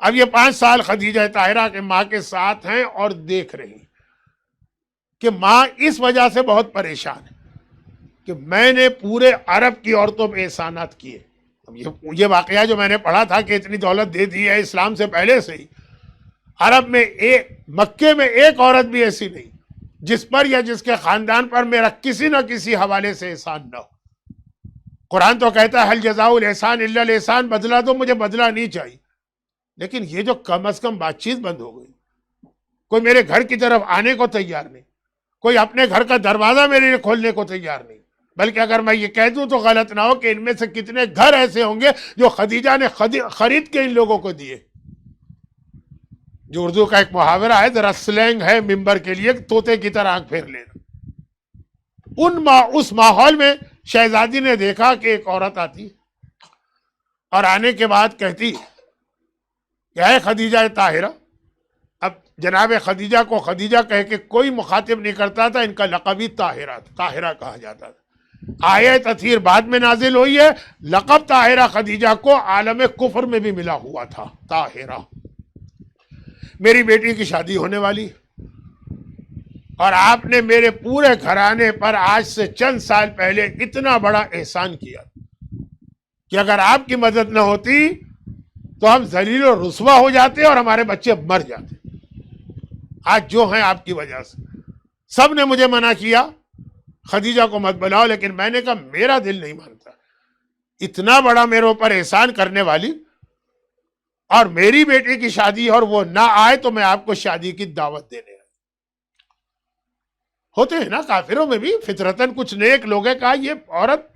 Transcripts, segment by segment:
اب یہ 5 سال خدیجہ طاہرہ کے ماں کے ساتھ ہیں اور دیکھ رہی کہ ماں اس وجہ سے بہت پریشان ہے کہ میں نے پورے عرب کی عورتوں پہ احسانات کیے. اب یہ واقعہ جو میں نے پڑھا تھا کہ اتنی دولت دے دی ہے اسلام سے پہلے سے ہی، عرب میں مکے میں ایک عورت بھی ایسی نہیں جس پر یا جس کے خاندان پر میرا کسی نہ کسی حوالے سے احسان نہ ہو. قرآن تو کہتا ہے حل جزاء الاحسان الا الاحسان، بدلہ دو مجھے بدلہ نہیں چاہیے. لیکن یہ جو کم از کم بات چیت بند ہو گئی، کوئی میرے گھر کی طرف آنے کو تیار نہیں، کوئی اپنے گھر کا دروازہ میرے لیے کھولنے کو تیار نہیں. بلکہ اگر میں یہ کہہ دوں تو غلط نہ ہو کہ ان میں سے کتنے گھر ایسے ہوں گے جو خدیجہ نے خرید کے ان لوگوں کو دیے. جو اردو کا ایک محاورہ ہے، ذرا سلینگ ہے ممبر کے لیے، طوطے کی طرح آنکھ پھیر لینا. اس ماحول میں شہزادی نے دیکھا کہ ایک عورت آتی اور آنے کے بعد کہتی کہ اے خدیجہ طاہرہ. اب جناب خدیجہ کو خدیجہ کہہ کے کوئی مخاطب نہیں کرتا تھا، ان کا لقب ہی طاہرہ کہا جاتا تھا. آیت تطہیر بعد میں نازل ہوئی ہے، لقب طاہرہ خدیجہ کو عالم کفر میں بھی ملا ہوا تھا. طاہرہ میری بیٹی کی شادی ہونے والی اور آپ نے میرے پورے گھرانے پر آج سے چند سال پہلے اتنا بڑا احسان کیا کہ اگر آپ کی مدد نہ ہوتی تو ہم ذلیل و رسوا ہو جاتے اور ہمارے بچے مر جاتے. آج جو ہیں آپ کی وجہ سے. سب نے مجھے منع کیا خدیجہ کو مت بلاؤ، لیکن میں نے کہا میرا دل نہیں مانتا. اتنا بڑا میرے اوپر احسان کرنے والی اور میری بیٹی کی شادی اور وہ نہ آئے تو میں آپ کو شادی کی دعوت دینے آئی. ہوتے ہیں نا کافروں میں بھی فطرتاً کچھ نیک لوگ ہیں. کہا یہ عورت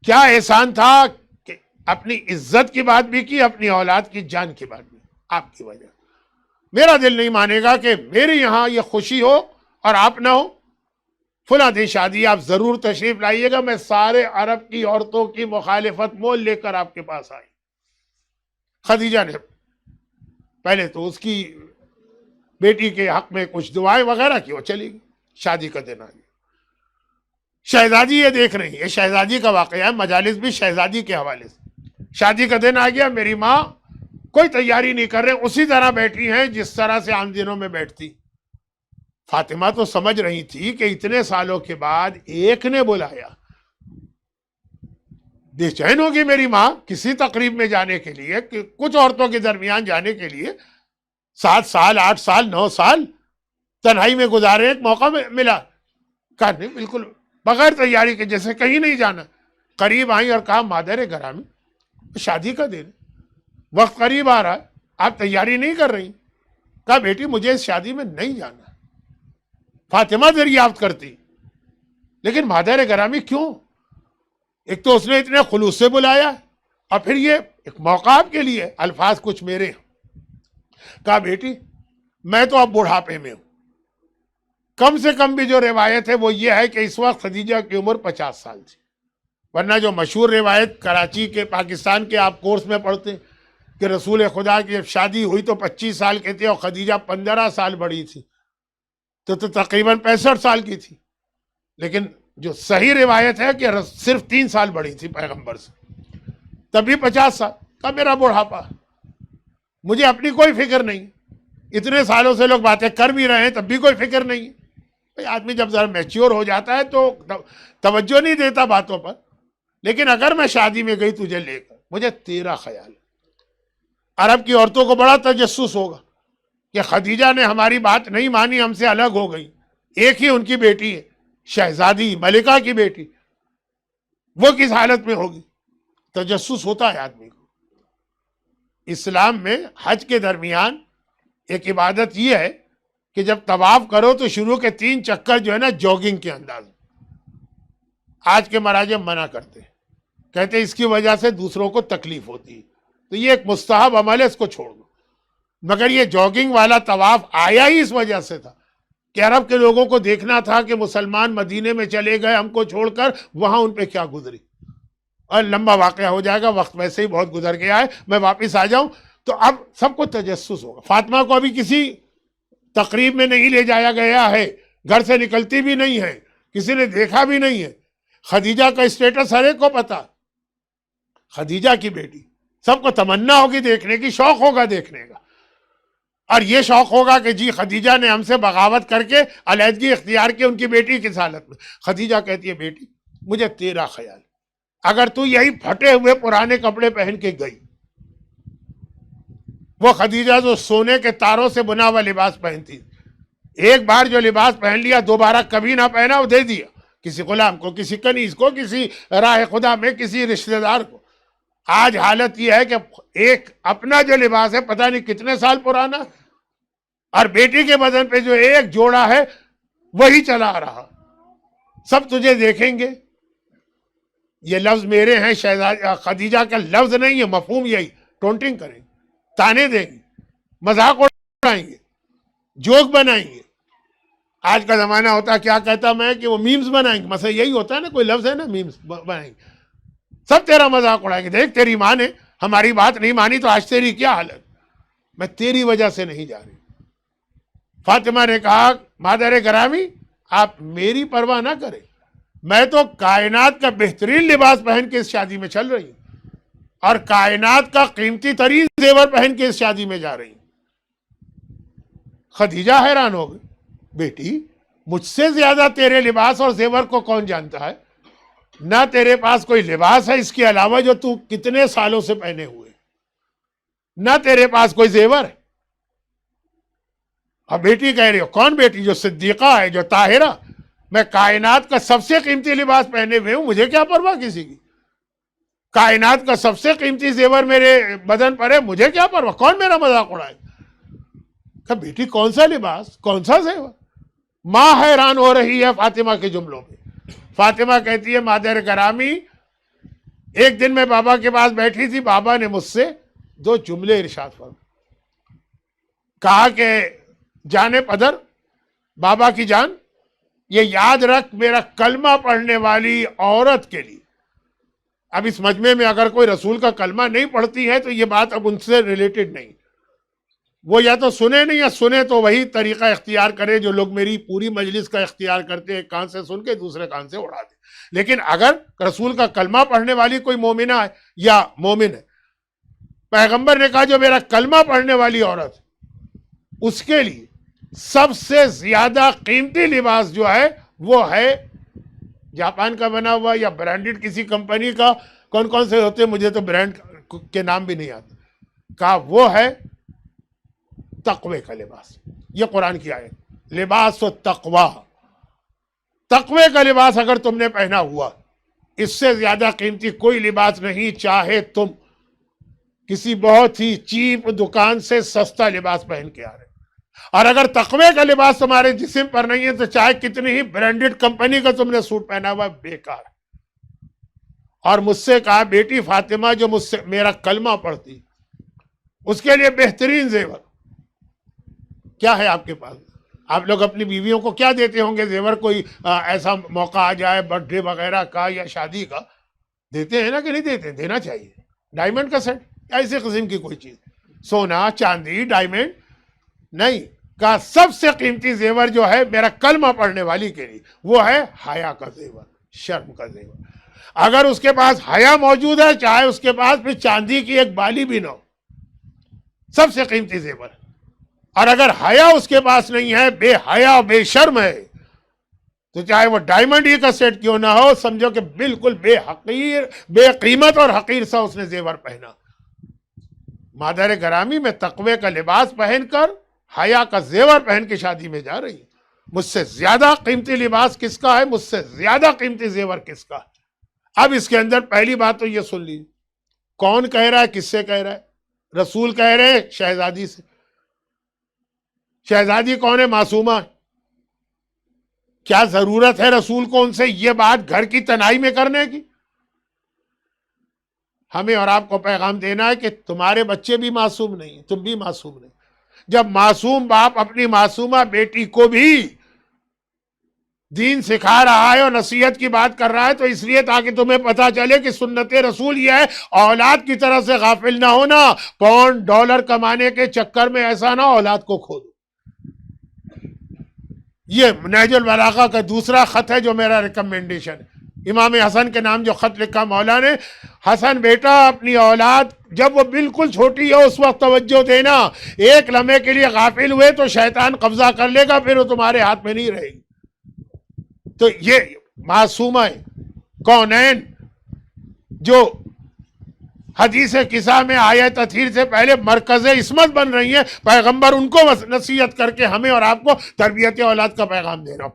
کیا احسان تھا کہ اپنی عزت کی بات بھی کی، اپنی اولاد کی جان کی بات بھی، آپ کی وجہ. میرا دل نہیں مانے گا کہ میرے یہاں یہ خوشی ہو اور آپ نہ ہو. فلاں دن شادی، آپ ضرور تشریف لائیے گا. میں سارے عرب کی عورتوں کی مخالفت مول لے کر آپ کے پاس آئی. خدیجہ نے پہلے تو اس کی بیٹی کے حق میں کچھ دعائیں وغیرہ کی، وہ چلی گئی. شادی کا دن آ گیا. شہزادی یہ دیکھ رہی ہے، شہزادی کا واقعہ ہے، مجالس بھی شہزادی کے حوالے سے. شادی کا دن آ گیا، میری ماں کوئی تیاری نہیں کر رہے، اسی طرح بیٹھی ہیں جس طرح سے عام دنوں میں بیٹھتی. فاطمہ تو سمجھ رہی تھی کہ اتنے سالوں کے بعد ایک نے بلایا. بے چین ہوگی میری ماں کسی تقریب میں جانے کے لیے، کہ کچھ عورتوں کے درمیان جانے کے لیے 7 سال 8 سال 9 سال تنہائی میں گزارے، ایک موقع ملا. کہا نہیں، بالکل بغیر تیاری کے، جیسے کہیں نہیں جانا. قریب آئیں اور کہا مادر گرامی شادی کا دن، وقت قریب آ رہا ہے، آپ تیاری نہیں کر رہی. کہا بیٹی مجھے اس شادی میں نہیں جانا. فاطمہ دریافت کرتی لیکن مادر گرامی کیوں؟ ایک تو اس نے اتنے خلوص سے بلایا اور پھر یہ ایک موقع آپ کے لیے، الفاظ کچھ میرے ہیں. کہا بیٹی میں تو اب بڑھاپے میں ہوں. کم سے کم بھی جو روایت ہے وہ یہ ہے کہ اس وقت خدیجہ کی عمر 50 سال تھی. ورنہ جو مشہور روایت کراچی کے پاکستان کے آپ کورس میں پڑھتے کہ رسول خدا کی جب شادی ہوئی تو 25 سال کی تھی اور خدیجہ 15 سال بڑی تھی، تو تقریباً 65 سال کی تھی. لیکن جو صحیح روایت ہے کہ صرف 3 سال بڑی تھی پیغمبر سے، تبھی 50 سال. کا میرا بڑھاپا، مجھے اپنی کوئی فکر نہیں. اتنے سالوں سے لوگ باتیں کر بھی رہے ہیں تب بھی کوئی فکر نہیں. آدمی جب ذرا میچیور ہو جاتا ہے تو توجہ نہیں دیتا باتوں پر. لیکن اگر میں شادی میں گئی تجھے لے کر، مجھے تیرا خیال ہے. عرب کی عورتوں کو بڑا تجسس ہوگا کہ خدیجہ نے ہماری بات نہیں مانی، ہم سے الگ ہو گئی. ایک ہی ان کی بیٹی ہے، شہزادی ملکہ کی بیٹی، وہ کس حالت میں ہوگی؟ تجسس ہوتا ہے آدمی کو. اسلام میں حج کے درمیان ایک عبادت یہ ہے کہ جب طواف کرو تو شروع کے 3 چکر جو ہے نا جوگنگ کے انداز میں. آج کے مراجم منع کرتے ہیں، کہتے ہیں اس کی وجہ سے دوسروں کو تکلیف ہوتی ہے. تو یہ ایک مستحب عمل ہے، اس کو چھوڑ دو. مگر یہ جوگنگ والا طواف آیا ہی اس وجہ سے تھا کہ عرب کے لوگوں کو دیکھنا تھا کہ مسلمان مدینے میں چلے گئے ہم کو چھوڑ کر، وہاں ان پہ کیا گزری. اور لمبا واقعہ ہو جائے گا، وقت ویسے ہی بہت گزر گیا ہے، میں واپس آ جاؤں. تو اب سب کو تجسس ہوگا. فاطمہ کو ابھی کسی تقریب میں نہیں لے جایا گیا ہے، گھر سے نکلتی بھی نہیں ہے، کسی نے دیکھا بھی نہیں ہے. خدیجہ کا اسٹیٹس ہر ایک کو پتا. خدیجہ کی بیٹی سب کو تمنا ہوگی دیکھنے کی، شوق ہوگا دیکھنے کا، اور یہ شوق ہوگا کہ جی خدیجہ نے ہم سے بغاوت کر کے علیحدگی اختیار کی ان کی بیٹی کی حالت میں۔ خدیجہ کہتی ہے بیٹی مجھے تیرا خیال، اگر تو یہی پھٹے ہوئے پرانے کپڑے پہن کے گئی، وہ خدیجہ جو سونے کے تاروں سے بنا ہوا لباس پہنتی، ایک بار جو لباس پہن لیا دوبارہ کبھی نہ پہنا، وہ دے دیا کسی غلام کو، کسی کنیز کو، کسی راہ خدا میں کسی رشتہ دار کو۔ آج حالت یہ ہے کہ ایک اپنا جو لباس ہے پتہ نہیں کتنے سال پرانا، اور بیٹی کے بدن پہ جو ایک جوڑا ہے وہی چلا رہا، سب تجھے دیکھیں گے۔ یہ لفظ میرے ہیں، شہزادی خدیجہ کا لفظ نہیں ہے، مفہوم یہی، ٹونٹنگ کریں گے، تانے دیں گے، مذاق اڑائیں گے، جوک بنائیں گے۔ آج کا زمانہ ہوتا ہے کیا کہتا میں کہ وہ میمز بنائیں گے، مثلا یہی ہوتا ہے نا، کوئی لفظ ہے نا، میمز بنائیں گے، سب تیرا مذاق اڑائیں گے۔ دیکھ تیری ماں نے ہماری بات نہیں مانی تو آج تیری کیا حالت، میں تیری وجہ سے نہیں جا رہی۔ فاطمہ نے کہا مادر گرامی آپ میری پرواہ نہ کریں، میں تو کائنات کا بہترین لباس پہن کے اس شادی میں چل رہی ہوں، اور کائنات کا قیمتی ترین زیور پہن کے اس شادی میں جا رہی ہوں۔ خدیجہ حیران ہو گئی، بیٹی مجھ سے زیادہ تیرے لباس اور زیور کو کون جانتا ہے؟ نہ تیرے پاس کوئی لباس ہے اس کے علاوہ جو تو کتنے سالوں سے پہنے ہوئے، نہ تیرے پاس کوئی زیور ہے۔ اور بیٹی کہہ رہی ہو کون بیٹی؟ جو صدیقہ ہے، جو طاہرہ، میں کائنات کا سب سے قیمتی لباس پہنے ہوئے ہوں، مجھے کیا پرواہ کسی کی؟ کائنات کا سب سے قیمتی زیور میرے بدن پر ہے، مجھے کیا پرواہ؟ کون میرا مذاق اڑائے؟ کہ بیٹی کون سا لباس، کون سا زیور؟ ماں حیران ہو رہی ہے فاطمہ کے جملوں میں۔ فاطمہ کہتی ہے مادر گرامی ایک دن میں بابا کے پاس بیٹھی تھی، بابا نے مجھ سے دو جملے ارشاد فرمائے، کہا کہ جانے پدر بابا کی جان، یہ یاد رکھ میرا کلمہ پڑھنے والی عورت کے لیے، اب اس مجمع میں اگر کوئی رسول کا کلمہ نہیں پڑھتی ہے تو یہ بات اب ان سے ریلیٹڈ نہیں، وہ یا تو سنے نہیں، یا سنے تو وہی طریقہ اختیار کرے جو لوگ میری پوری مجلس کا اختیار کرتے ہیں، ایک کان سے سن کے دوسرے کان سے اڑا دے۔ لیکن اگر رسول کا کلمہ پڑھنے والی کوئی مومنہ ہے یا مومن ہے، پیغمبر نے کہا جو میرا کلمہ پڑھنے والی عورت، اس کے لیے سب سے زیادہ قیمتی لباس جو ہے وہ ہے جاپان کا بنا ہوا یا برانڈڈ کسی کمپنی کا، کون کون سے ہوتے مجھے تو برانڈ کے نام بھی نہیں آتے، کہا وہ ہے تقوی کا لباس۔ یہ قرآن کی آیت، لباس و تقوی، تقوی کا لباس اگر تم نے پہنا ہوا، اس سے زیادہ قیمتی کوئی لباس نہیں، چاہے تم کسی بہت ہی چیپ دکان سے سستا لباس پہن کے آ رہے، اور اگر تقوی کا لباس تمہارے جسم پر نہیں ہے تو چاہے کتنی ہی برانڈڈ کمپنی کا تم نے سوٹ پہنا ہوا، بیکار۔ اور مجھ سے کہا بیٹی فاطمہ جو مجھ سے میرا کلمہ پڑھتی، اس کے لیے بہترین زیور کیا ہے آپ کے پاس؟ آپ لوگ اپنی بیویوں کو کیا دیتے ہوں گے زیور؟ کوئی ایسا موقع آ جائے برتھ ڈے وغیرہ کا یا شادی کا، دیتے ہیں نا کہ نہیں دیتے؟ دینا چاہیے۔ ڈائمنڈ کا سیٹ، ایسی قسم کی کوئی چیز، سونا چاندی ڈائمنڈ نہیں، کا سب سے قیمتی زیور جو ہے میرا کلمہ پڑھنے والی کے لیے وہ ہے حیا کا زیور، شرم کا زیور۔ اگر اس کے پاس حیا موجود ہے، چاہے اس کے پاس پھر چاندی کی ایک بالی بھی نہ ہو، سب سے قیمتی زیور۔ اور اگر حیا اس کے پاس نہیں ہے، بے حیا بے شرم ہے، تو چاہے وہ ڈائمنڈ ہی کا سیٹ کیوں نہ ہو، سمجھو کہ بالکل بے حقیر، بے قیمت اور حقیر سا اس نے زیور پہنا۔ مادر گرامی میں تقوی کا لباس پہن کر، حیا کا زیور پہن کے شادی میں جا رہی ہوں۔ مجھ سے زیادہ قیمتی لباس کس کا ہے؟ مجھ سے زیادہ قیمتی زیور کس کا ہے؟ اب اس کے اندر پہلی بات تو یہ سن لیجیے، کون کہہ رہا ہے، کس سے کہہ رہا ہے؟ رسول کہہ رہے ہیں شہزادی سے۔ شہزادی کون ہے؟ معصومہ۔ کیا ضرورت ہے رسول کو ان سے یہ بات گھر کی تنہائی میں کرنے کی؟ ہمیں اور آپ کو پیغام دینا ہے کہ تمہارے بچے بھی معصوم نہیں، تم بھی معصوم نہیں۔ جب معصوم باپ اپنی معصومہ بیٹی کو بھی دین سکھا رہا ہے اور نصیحت کی بات کر رہا ہے تو اس لیے تاکہ تمہیں پتا چلے کہ سنت رسول یہ ہے، اولاد کی طرح سے غافل نہ ہونا، پاؤنڈ ڈالر کمانے کے چکر میں ایسا نہ اولاد کو کھو دو۔ یہ نہج البلاغہ کا دوسرا خط ہے جو میرا ریکمنڈیشن ہے۔ امام حسن کے نام جو خط لکھا مولا نے، حسن بیٹا اپنی اولاد جب وہ بالکل چھوٹی ہو اس وقت توجہ دینا، ایک لمحے کے لیے غافل ہوئے تو شیطان قبضہ کر لے گا، پھر وہ تمہارے ہاتھ میں نہیں رہے گی۔ تو یہ معصومہ کونین جو حدیث قصہ میں آیت تطہیر سے پہلے مرکز عصمت بن رہی ہیں، پیغمبر ان کو نصیحت کر کے ہمیں اور آپ کو تربیت اولاد کا پیغام دے رہا ہوں۔